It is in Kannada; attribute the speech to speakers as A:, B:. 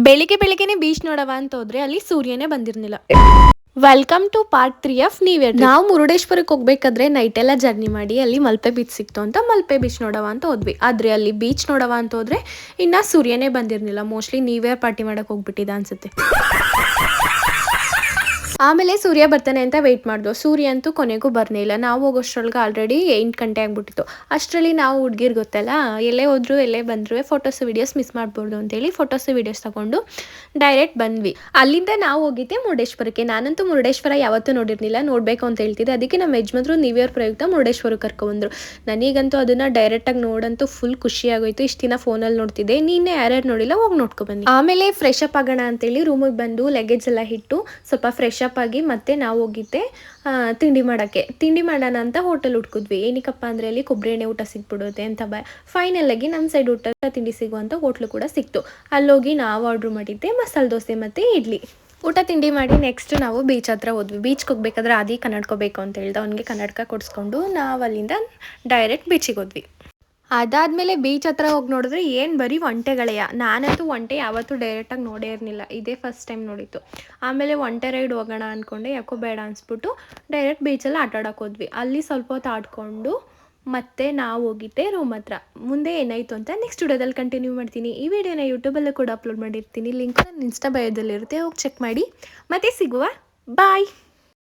A: ಬೆಳಿಗ್ಗೆ ಬೆಳಿಗ್ಗೆನೆ ಬೀಚ್ ನೋಡವ ಅಂತ ಹೋದ್ರೆ ಅಲ್ಲಿ ಸೂರ್ಯನೇ ಬಂದಿರ್ಲಿಲ್ಲ. Welcome to part 3 of new year. ನಾವು ಮುರುಡೇಶ್ವರಕ್ಕೆ ಹೋಗ್ಬೇಕಾದ್ರೆ ನೈಟ್ ಎಲ್ಲ ಜರ್ನಿ ಮಾಡಿ ಅಲ್ಲಿ ಮಲ್ಪೆ ಬೀಚ್ ಸಿಕ್ತು ಅಂತ ಮಲ್ಪೆ ಬೀಚ್ ನೋಡವ ಅಂತ ಹೋದ್ವಿ. ಆದ್ರೆ ಅಲ್ಲಿ ಬೀಚ್ ನೋಡವ ಅಂತ ಹೋದ್ರೆ ಇನ್ನ ಸೂರ್ಯನೇ ಬಂದಿರ್ಲಿಲ್ಲ. ಮೋಸ್ಟ್ಲಿ ನ್ಯೂ ಇಯರ್ ಪಾರ್ಟಿ ಮಾಡಕ್ ಹೋಗ್ಬಿಟ್ಟಿದ ಅನ್ಸುತ್ತೆ. ಆಮೇಲೆ ಸೂರ್ಯ ಬರ್ತಾನೆ ಅಂತ ವೆಯ್ಟ್ ಮಾಡಿದ್ವು. ಸೂರ್ಯ ಅಂತೂ ಕೊನೆಗೂ ಬರ್ನೇ ಇಲ್ಲ. ನಾವು ಹೋಗೋಷ್ಟ್ರೊಳಗೆ ಆಲ್ರೆಡಿ 8 ಗಂಟೆ ಆಗ್ಬಿಟ್ಟಿತ್ತು. ಅಷ್ಟರಲ್ಲಿ ನಾವು ಹುಡುಗಿರ್ ಗೊತ್ತಲ್ಲ, ಎಲ್ಲೇ ಹೋದ್ರು ಎಲ್ಲೇ ಬಂದ್ರು ಫೋಟೋಸ್ ವಿಡಿಯೋಸ್ ಮಿಸ್ ಮಾಡ್ಬೋದು ಅಂತೇಳಿ ಫೋಟೋಸ್ ವಿಡಿಯೋಸ್ ತಗೊಂಡು ಡೈರೆಕ್ಟ್ ಬಂದ್ವಿ. ಅಲ್ಲಿಂದ ನಾವು ಹೋಗಿದ್ದೆ ಮುರುಡೇಶ್ವರಕ್ಕೆ. ನಾನಂತೂ ಮುರುಡೇಶ್ವರ ಯಾವತ್ತೂ ನೋಡಿರ್ಲಿಲ್ಲ, ನೋಡಬೇಕು ಅಂತ ಹೇಳ್ತಿದ್ದೆ. ಅದಕ್ಕೆ ನಮ್ಮ ಯಜಮಾನ್ರು ನ್ಯೂ ಇಯರ್ ಪ್ರಯುಕ್ತ ಮುರುಡೇಶ್ವರಕ್ಕೆ ಕರ್ಕೊಂಡ್ಬಂದ್ರು. ನನಗಂತೂ ಅದನ್ನ ಡೈರೆಕ್ಟಾಗಿ ನೋಡಂತೂ ಫುಲ್ ಖುಷಿ ಆಗೋಯ್ತು. ಇಷ್ಟು ದಿನ ಫೋನಲ್ಲಿ ನೋಡ್ತಿದ್ದೆ, ನೀನೇ ಯಾರ್ಯಾರು ನೋಡಿಲ್ಲ ಹೋಗಿ ನೋಡ್ಕೊಬನ್ನಿ. ಆಮೇಲೆ ಫ್ರೆಶ್ ಅಪ್ ಆಗೋಣ ಅಂತೇಳಿ ರೂಮಿಗೆ ಬಂದು ಲಗೇಜ್ ಎಲ್ಲ ಇಟ್ಟು ಸ್ವಲ್ಪ ಫ್ರೆಶ್ ಅಪ್ ಆಗಿ ಮತ್ತೆ ನಾವು ಹೋಗಿದ್ದೆ ತಿಂಡಿ ಮಾಡೋಣ ಅಂತ ಹೋಟೆಲ್ ಹುಡ್ಕಿದ್ವಿ. ಏನಕ್ಕಪ್ಪ ಅಂದರೆ ಅಲ್ಲಿ ಕೊಬ್ಬರಿ ಎಣ್ಣೆ ಊಟ ಸಿಕ್ಬಿಡುತ್ತೆ ಅಂತ ಫೈನಲ್ ಆಗಿ ನಮ್ಮ ಸೈಡ್ ಊಟ ತಿಂಡಿ ಸಿಗುವಂಥ ಹೋಟ್ಲು ಕೂಡ ಸಿಕ್ತು. ಅಲ್ಲೋಗಿ ನಾವು ಆರ್ಡ್ರ್ ಮಾಡಿದ್ದೆ ಮಸಾಲೆ ದೋಸೆ ಮತ್ತು ಇಡ್ಲಿ. ಊಟ ತಿಂಡಿ ಮಾಡಿ ನೆಕ್ಸ್ಟ್ ನಾವು ಬೀಚ್ ಹತ್ರ ಹೋದ್ವಿ. ಬೀಚ್ಗೆ ಹೋಗ್ಬೇಕಾದ್ರೆ ಆದಿ ಕನ್ನಡ್ಕೋಬೇಕು ಅಂತ ಹೇಳ್ದೆ. ಅವ್ನಿಗೆ ಕನ್ನಡಕ ಕೊಡಿಸ್ಕೊಂಡು ನಾವು ಅಲ್ಲಿಂದ ಡೈರೆಕ್ಟ್ ಬೀಚಿಗೆ ಹೋದ್ವಿ. ಅದಾದಮೇಲೆ ಬೀಚ್ ಹತ್ರ ಹೋಗಿ ನೋಡಿದ್ರೆ ಏನು ಬರೀ ಒಂಟೆಗಳೆಯ. ನಾನಂತೂ ಒಂಟೆ ಯಾವತ್ತೂ ಡೈರೆಕ್ಟಾಗಿ ನೋಡೇ ಇರಲಿಲ್ಲ, ಇದೇ ಫಸ್ಟ್ ಟೈಮ್ ನೋಡಿತ್ತು. ಆಮೇಲೆ ಒಂಟೆ ರೈಡ್ ಹೋಗೋಣ ಅಂದ್ಕೊಂಡೆ, ಯಾಕೋ ಬೇಡ ಅನಿಸ್ಬಿಟ್ಟು ಡೈರೆಕ್ಟ್ ಬೀಚಲ್ಲಿ ಆಟಾಡೋಕೆ ಹೋದ್ವಿ. ಅಲ್ಲಿ ಸ್ವಲ್ಪ ಹೊತ್ತು ಆಡ್ಕೊಂಡು ಮತ್ತೆ ನಾವು ಹೋಗಿದ್ದೆ ರೂಮ್ ಹತ್ರ. ಮುಂದೆ ಏನಾಯಿತು ಅಂತ ನೆಕ್ಸ್ಟ್ ವಿಡಿಯೋದಲ್ಲಿ ಕಂಟಿನ್ಯೂ ಮಾಡ್ತೀನಿ. ಈ ವಿಡಿಯೋನ ಯೂಟ್ಯೂಬಲ್ಲೂ ಕೂಡ ಅಪ್ಲೋಡ್ ಮಾಡಿರ್ತೀನಿ. ಲಿಂಕ್ ನನ್ನ ಇನ್ಸ್ಟಾ ಬಯೋದಲ್ಲಿರುತ್ತೆ, ಹೋಗಿ ಚೆಕ್ ಮಾಡಿ. ಮತ್ತೆ ಸಿಗುವ. ಬಾಯ್.